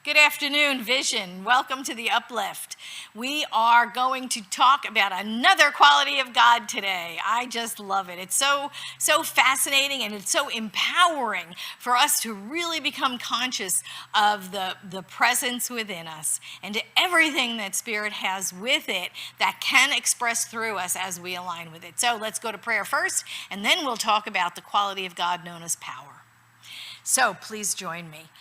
Good afternoon, Vision. Welcome to the Uplift. We are going to talk about another quality of God today. I just love it. It's so fascinating, and it's so empowering for us to really become conscious of the presence within us and everything that Spirit has with it that can express through us as we align with it. So let's go to prayer first, and then we'll talk about the quality of God known as power. So please join me.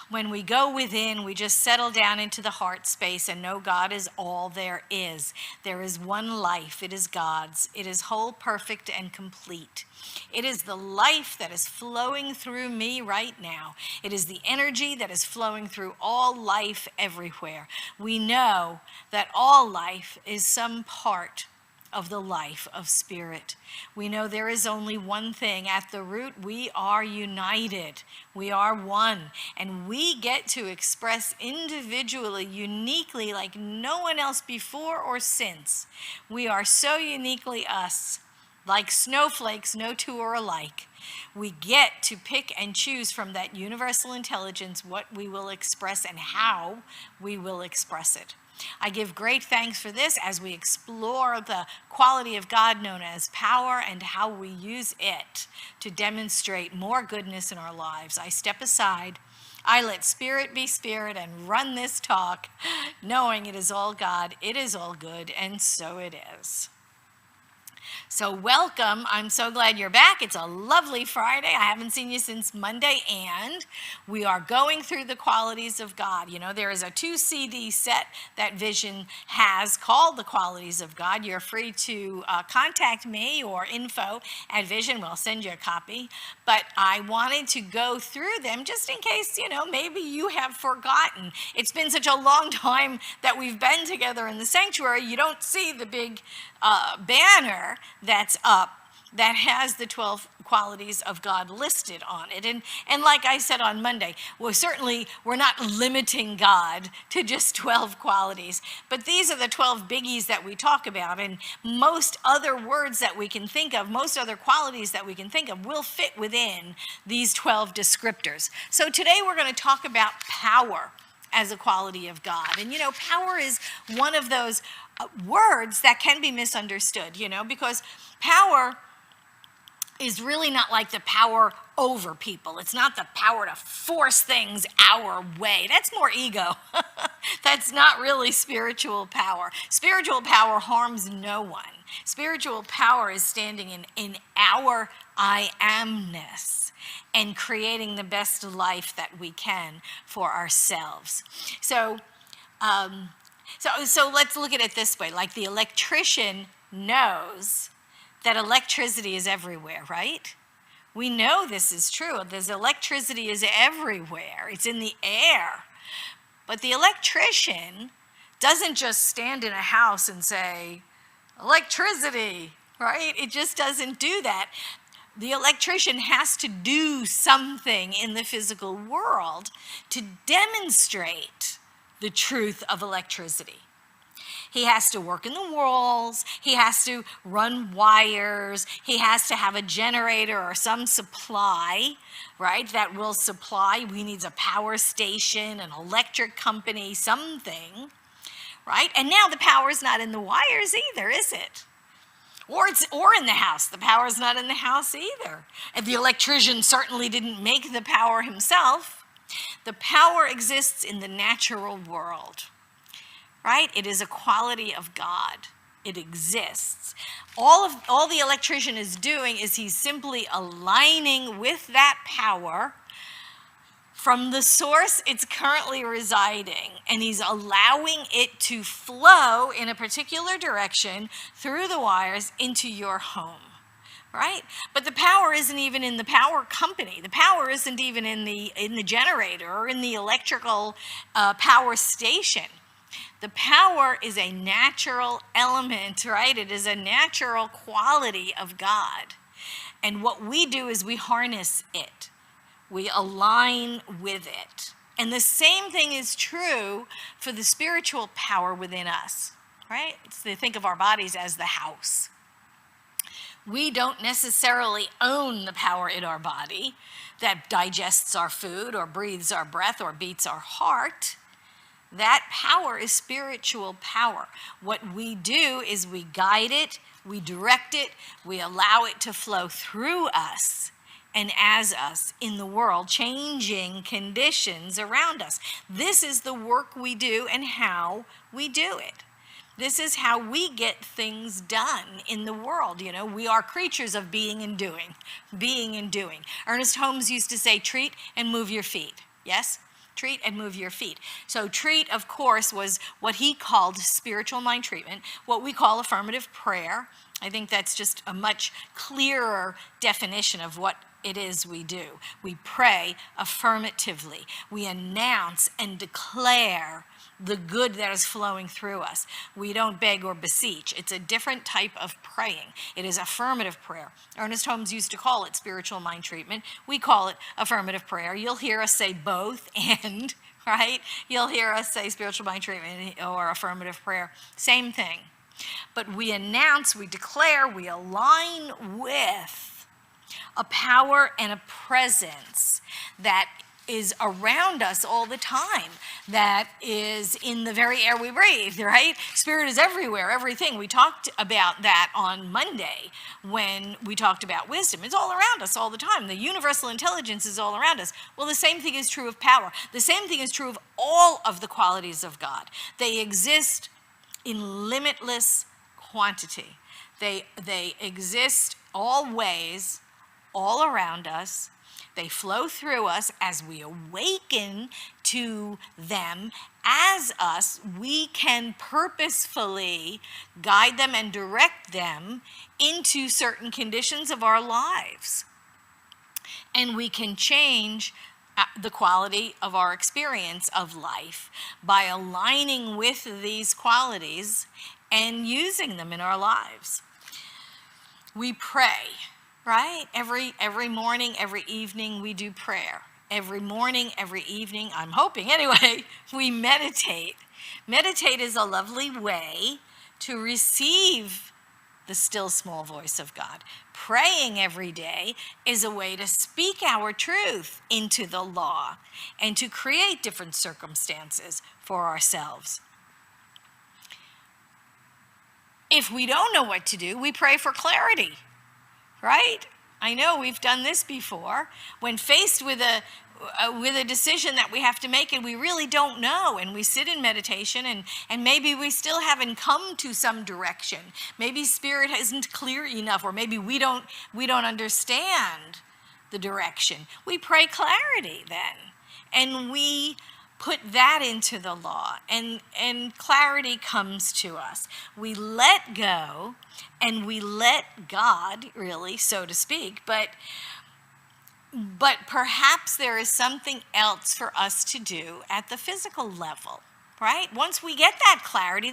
When we go within, we just settle down into the heart space and know God is all there is. There is one life. It is God's. It is whole, perfect, and complete. It is the life that is flowing through me right now. It is the energy that is flowing through all life everywhere. We know that all life is some part of the life of Spirit. We know there is only one thing. At the root, we are united. We are one. And we get to express individually, uniquely, like no one else before or since. We are so uniquely us. Like snowflakes, no two are alike. We get to pick and choose from that universal intelligence what we will express and how we will express it. I give great thanks for this as we explore the quality of God known as power and how we use it to demonstrate more goodness in our lives. I step aside. I let Spirit be Spirit and run this talk, knowing it is all God, it is all good, and so it is. So welcome. I'm so glad you're back. It's a lovely Friday. I haven't seen you since Monday, and we are going through the qualities of God. You know, there is a 2-CD set that Vision has called the Qualities of God. You're free to contact me or info@Vision. We'll send you a copy. But I wanted to go through them just in case, maybe you have forgotten. It's been such a long time that we've been together in the sanctuary. You don't see the big banner that's up that has the 12 qualities of God listed on it. And like I said on Monday, we're not limiting God to just 12 qualities, but these are the 12 biggies that we talk about, and most other words that we can think of, most other qualities that we can think of will fit within these 12 descriptors. So today we're going to talk about power as a quality of God. And power is one of those words that can be misunderstood, because power is really not like the power over people. It's not the power to force things our way. That's more ego. That's not really spiritual power. Spiritual power harms no one. Spiritual power is standing in our I amness and creating the best life that we can for ourselves. So let's look at it this way. Like the electrician knows that electricity is everywhere, right? We know this is true. There's electricity is everywhere. It's in the air. But the electrician doesn't just stand in a house and say, electricity, right? It just doesn't do that. The electrician has to do something in the physical world to demonstrate the truth of electricity. He has to work in the walls, he has to run wires, he has to have a generator or some supply, right, that will supply. He needs a power station, an electric company, something, right? And now the power is not in the wires either, is it? Or in the house. The power is not in the house either. And the electrician certainly didn't make the power himself. The power exists in the natural world, right? It is a quality of God. It exists. All the electrician is doing is he's simply aligning with that power from the source it's currently residing, and he's allowing it to flow in a particular direction through the wires into your home. Right? But the power isn't even in the power company. The power isn't even in the generator or in the electrical power station. The power is a natural element, right? It is a natural quality of God. And what we do is we harness it. We align with it. And the same thing is true for the spiritual power within us, right? Think of our bodies as the house. We don't necessarily own the power in our body that digests our food or breathes our breath or beats our heart. That power is spiritual power. What we do is we guide it, we direct it, we allow it to flow through us and as us in the world, changing conditions around us. This is the work we do and how we do it. This is how we get things done in the world. You know, we are creatures of being and doing, being and doing. Ernest Holmes used to say, treat and move your feet. Yes? Treat and move your feet. So treat, of course, was what he called spiritual mind treatment, what we call affirmative prayer. I think that's just a much clearer definition of what it is we do. We pray affirmatively. We announce and declare the good that is flowing through us. We don't beg or beseech. It's a different type of praying. It is affirmative prayer. Ernest Holmes used to call it spiritual mind treatment. We call it affirmative prayer. You'll hear us say both and, right? You'll hear us say spiritual mind treatment or affirmative prayer. Same thing. But we announce, we declare, we align with a power and a presence that is around us all the time, that is in the very air we breathe, right? Spirit is everywhere, everything. We talked about that on Monday when we talked about wisdom. It's all around us all the time. The universal intelligence is all around us. Well, the same thing is true of power. The same thing is true of all of the qualities of God. They exist in limitless quantity. They exist always, all around us. They flow through us as we awaken to them. As us, we can purposefully guide them and direct them into certain conditions of our lives. And we can change the quality of our experience of life by aligning with these qualities and using them in our lives. We pray. Right? Every morning, every evening, we do prayer. Every morning, every evening, I'm hoping anyway, we meditate. Meditate is a lovely way to receive the still small voice of God. Praying every day is a way to speak our truth into the law and to create different circumstances for ourselves. If we don't know what to do, we pray for clarity. Right? I know we've done this before. When faced with a decision that we have to make and we really don't know, and we sit in meditation and maybe we still haven't come to some direction. Maybe Spirit isn't clear enough, or maybe we don't understand the direction. We pray clarity then, and we put that into the law, and clarity comes to us. We let go and we let God, really, so to speak, but perhaps there is something else for us to do at the physical level, right? Once we get that clarity,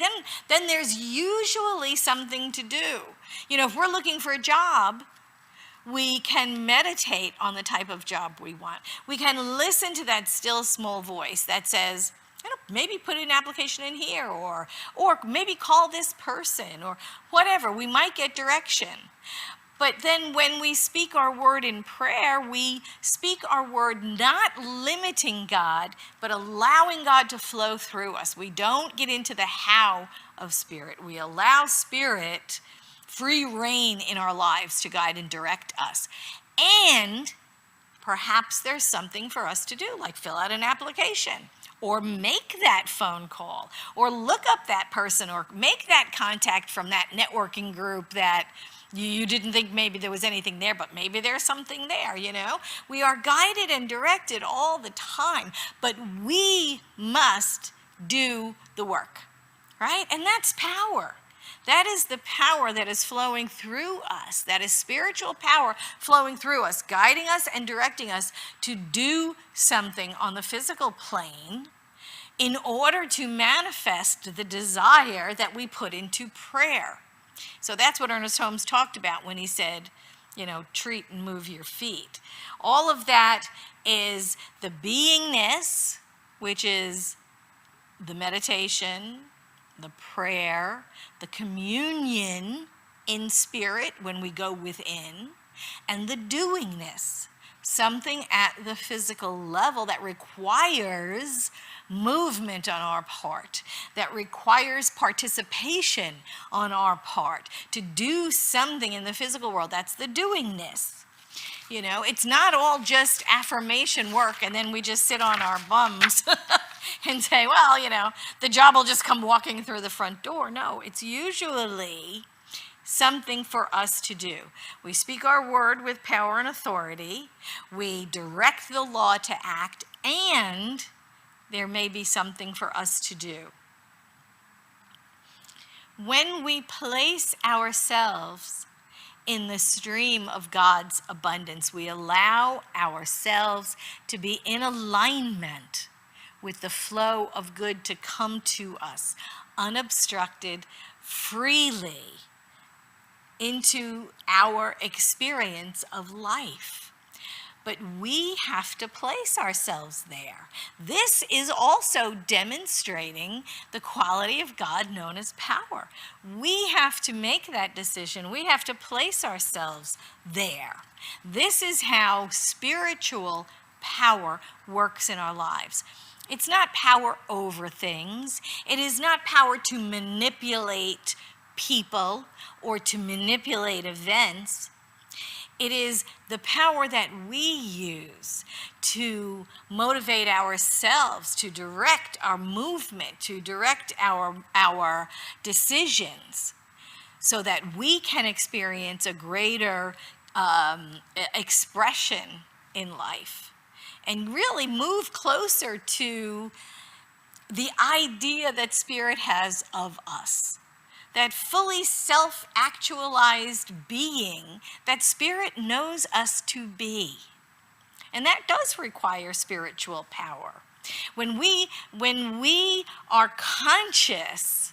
then there's usually something to do. You know, if we're looking for a job, we can meditate on the type of job we want. We can listen to that still small voice that says, maybe put an application in here, or maybe call this person, or whatever. We might get direction. But then when we speak our word in prayer, we speak our word not limiting God, but allowing God to flow through us. We don't get into the how of Spirit. We allow Spirit free reign in our lives to guide and direct us. And perhaps there's something for us to do, like fill out an application, or make that phone call, or look up that person, or make that contact from that networking group that you didn't think maybe there was anything there, but maybe there's something there, you know? We are guided and directed all the time, but we must do the work, right? And that's power. That is the power that is flowing through us. That is spiritual power flowing through us, guiding us and directing us to do something on the physical plane in order to manifest the desire that we put into prayer. So that's what Ernest Holmes talked about when he said, you know, treat and move your feet. All of that is the beingness, which is the meditation, the prayer, the communion, in spirit when we go within, and the doingness, something at the physical level that requires movement on our part, that requires participation on our part to do something in the physical world. That's the doingness. You know, it's not all just affirmation work and then we just sit on our bums and say, well, you know, the job will just come walking through the front door. No, it's usually something for us to do. We speak our word with power and authority. We direct the law to act, and there may be something for us to do. When we place ourselves in the stream of God's abundance, we allow ourselves to be in alignment with the flow of good to come to us, unobstructed, freely, into our experience of life. But we have to place ourselves there. This is also demonstrating the quality of God known as power. We have to make that decision. We have to place ourselves there. This is how spiritual power works in our lives. It's not power over things. It is not power to manipulate people or to manipulate events. It is the power that we use to motivate ourselves, to direct our movement, to direct our decisions, so that we can experience a greater expression in life and really move closer to the idea that Spirit has of us. That fully self-actualized being that Spirit knows us to be. And that does require spiritual power. When we are conscious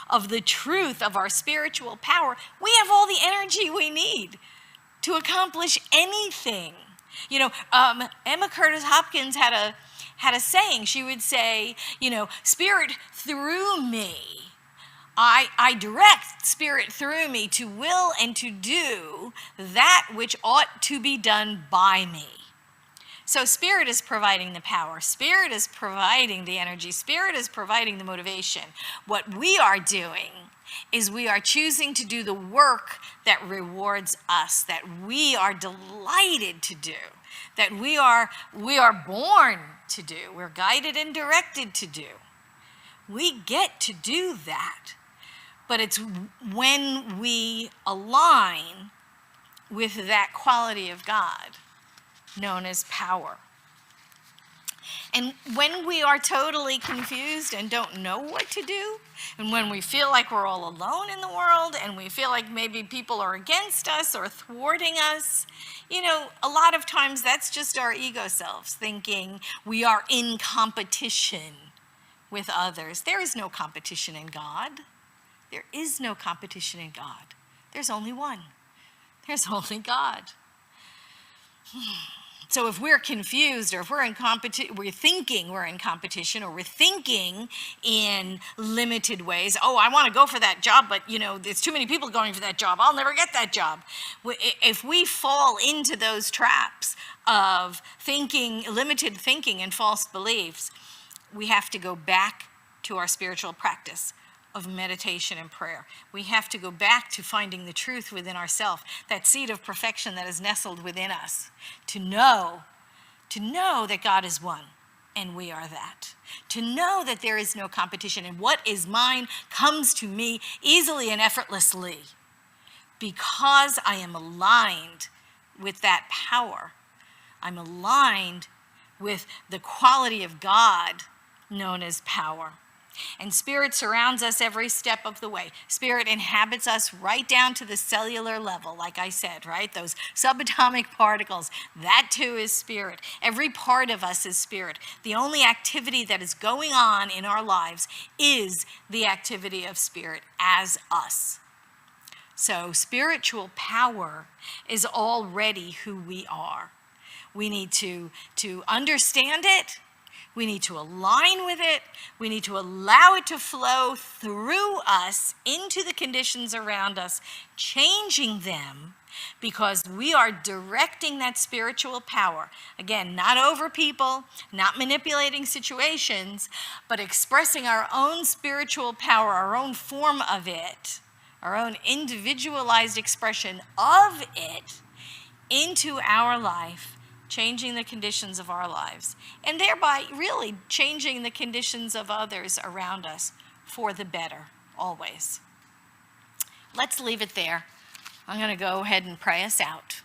of the truth of our spiritual power, we have all the energy we need to accomplish anything. You know, Emma Curtis Hopkins had a saying. She would say, you know, Spirit through me. I direct Spirit through me to will and to do that which ought to be done by me. So Spirit is providing the power. Spirit is providing the energy. Spirit is providing the motivation. What we are doing is we are choosing to do the work that rewards us, that we are delighted to do, that we are born to do, we're guided and directed to do. We get to do that. But it's when we align with that quality of God known as power. And when we are totally confused and don't know what to do, and when we feel like we're all alone in the world, and we feel like maybe people are against us or thwarting us, you know, a lot of times that's just our ego selves thinking we are in competition with others. There is no competition in God. There is no competition in God. There's only one. There's only God. So if we're confused, or if we're in we're thinking we're in competition, or we're thinking in limited ways, oh, I want to go for that job, but you know, there's too many people going for that job. I'll never get that job. If we fall into those traps of thinking, limited thinking and false beliefs, we have to go back to our spiritual practice of meditation and prayer. We have to go back to finding the truth within ourselves, that seed of perfection that is nestled within us, to know that God is one and we are that. To know that there is no competition and what is mine comes to me easily and effortlessly because I am aligned with that power. I'm aligned with the quality of God known as power. And Spirit surrounds us every step of the way. Spirit inhabits us right down to the cellular level, like I said, right? Those subatomic particles, that too is Spirit. Every part of us is Spirit. The only activity that is going on in our lives is the activity of Spirit as us. So spiritual power is already who we are. We need to understand it. We need to align with it. We need to allow it to flow through us into the conditions around us, changing them, because we are directing that spiritual power. Again, not over people, not manipulating situations, but expressing our own spiritual power, our own form of it, our own individualized expression of it into our life, changing the conditions of our lives, and thereby really changing the conditions of others around us for the better, always. Let's leave it there. I'm going to go ahead and pray us out.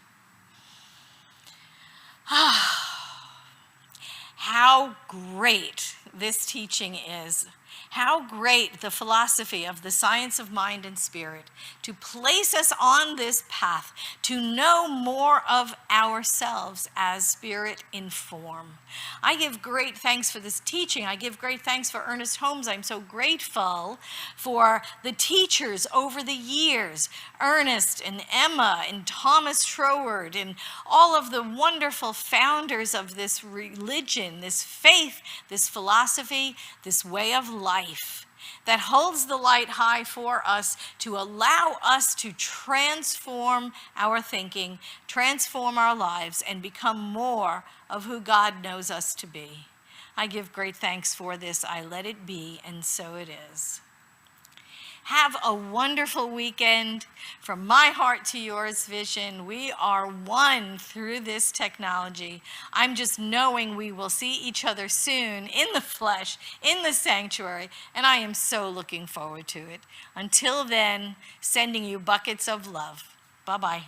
How great this teaching is. How great the philosophy of the science of mind and spirit to place us on this path to know more of ourselves as spirit in form. I give great thanks for this teaching. I give great thanks for Ernest Holmes. I'm so grateful for the teachers over the years, Ernest and Emma and Thomas Troward and all of the wonderful founders of this religion, this faith, this philosophy, this way of life that holds the light high for us to allow us to transform our thinking, transform our lives, and become more of who God knows us to be. I give great thanks for this. I let it be, and so it is. Have a wonderful weekend. From my heart to yours, Vision, we are one through this technology. I'm just knowing we will see each other soon in the flesh, in the sanctuary, and I am so looking forward to it. Until then, sending you buckets of love. Bye-bye.